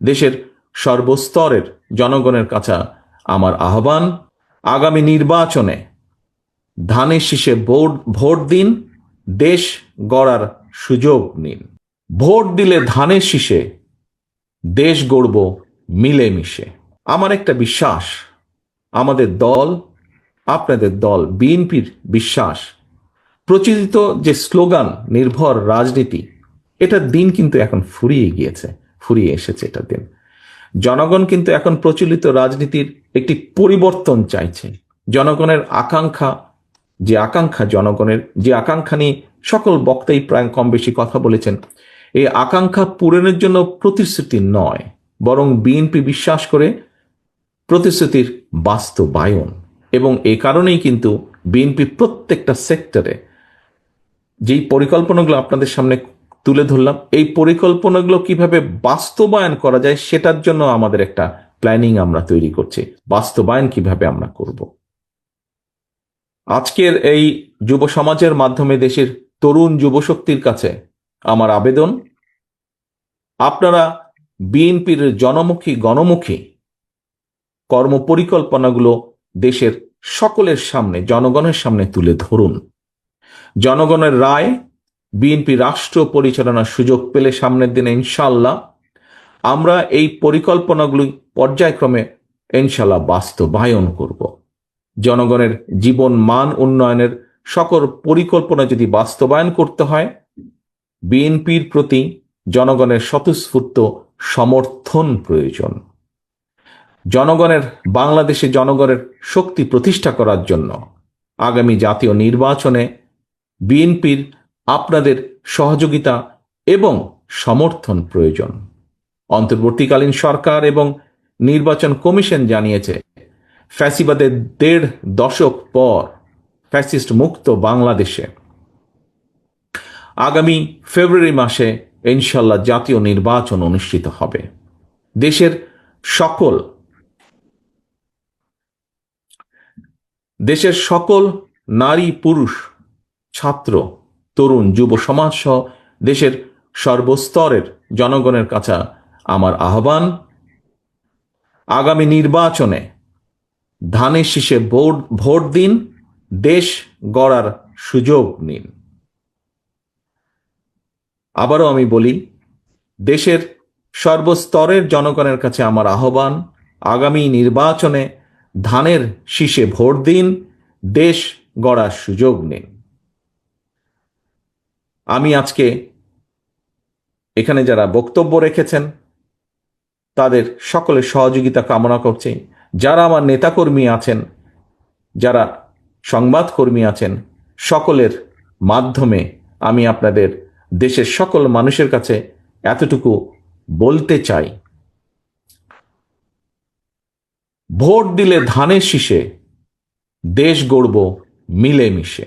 দেশের সর্বস্তরের জনগণের কাছে আমার আহ্বান, আগামী নির্বাচনে ধানের শীষে ভোট দিন, দেশ গড়ার সুযোগ নিন। ভোট দিলে ধানের শীষে দেশ গড়ব মিলেমিশে। আমার একটা বিশ্বাস, আমাদের দল, আপনাদের দল বিএনপির বিশ্বাস, প্রচলিত যে স্লোগান নির্ভর রাজনীতি, এটার দিন কিন্তু এখন ফুরিয়ে এসেছে এটার দিন। জনগণ কিন্তু এখন প্রচলিত রাজনীতির একটি পরিবর্তন চাইছে। জনগণের জনগণের যে আকাঙ্ক্ষা নিয়ে সকল বক্তাই প্রায় কম বেশি কথা বলেছেন, এই আকাঙ্ক্ষা পূরণের জন্য প্রতিশ্রুতি নয়, বরং বিএনপি বিশ্বাস করে প্রতিশ্রুতির বাস্তবায়ন। এবং এই কারণেই কিন্তু বিএনপি প্রত্যেকটা সেক্টরে যেই পরিকল্পনাগুলো আপনাদের সামনে তুলে ধরলাম, এই পরিকল্পনাগুলো কিভাবে বাস্তবায়ন করা যায় সেটার জন্য আমাদের একটা প্ল্যানিং আমরা তৈরি করছি, বাস্তবায়ন কিভাবে আমরা করব। আজকের এই যুব সমাজের মাধ্যমে দেশের তরুণ যুবশক্তির কাছে আমার আবেদন, আপনারা বিএনপির গণমুখী কর্মপরিকল্পনাগুলো দেশের সকলের সামনে, জনগণের সামনে তুলে ধরুন। জনগণের রায় বিএনপি রাষ্ট্র পরিচালনার সুযোগ পেলে সামনের দিনে ইনশাল্লাহ আমরা এই পরিকল্পনাগুলি পর্যায়ক্রমে ইনশাল্লাহ বাস্তবায়ন করব। জনগণের জীবন মান উন্নয়নের সকল পরিকল্পনা যদি বাস্তবায়ন করতে হয়, বিএনপির প্রতি জনগণের স্বতঃস্ফূর্ত সমর্থন প্রয়োজন। বাংলাদেশে জনগণের শক্তি প্রতিষ্ঠা করার জন্য আগামী জাতীয় নির্বাচনে বিএনপির আপনাদের সহযোগিতা এবং সমর্থন প্রয়োজন। অন্তর্বর্তীকালীন সরকার এবং নির্বাচন কমিশন জানিয়েছে, ফ্যাসিবাদের ১.৫ দশক পর ফ্যাসিস্ট মুক্ত বাংলাদেশে আগামী ফেব্রুয়ারি মাসে ইনশাল্লাহ জাতীয় নির্বাচন অনুষ্ঠিত হবে। দেশের সকল নারী পুরুষ, ছাত্র তরুণ যুব সমাজ সহ দেশের সর্বস্তরের জনগণের কাছে আমার আহ্বান, আগামী নির্বাচনে ধানের শীষে ভোট দিন, দেশ গড়ার সুযোগ নিন। আবারও আমি বলি, দেশের সর্বস্তরের জনগণের কাছে আমার আহ্বান, আগামী নির্বাচনে ধানের শীষে ভোট দিন, দেশ গড়ার সুযোগ নিন। আমি আজকে এখানে যারা বক্তব্য রেখেছেন তাদের সকলের সহযোগিতা কামনা করছি। যারা আমার নেতাকর্মী আছেন, যারা সংবাদকর্মী আছেন, সকলের মাধ্যমে আমি আপনাদের দেশের সকল মানুষের কাছে এতটুকু বলতে চাই, ভোট দিলে ধানের শীষে দেশ গড়ব মিলেমিশে।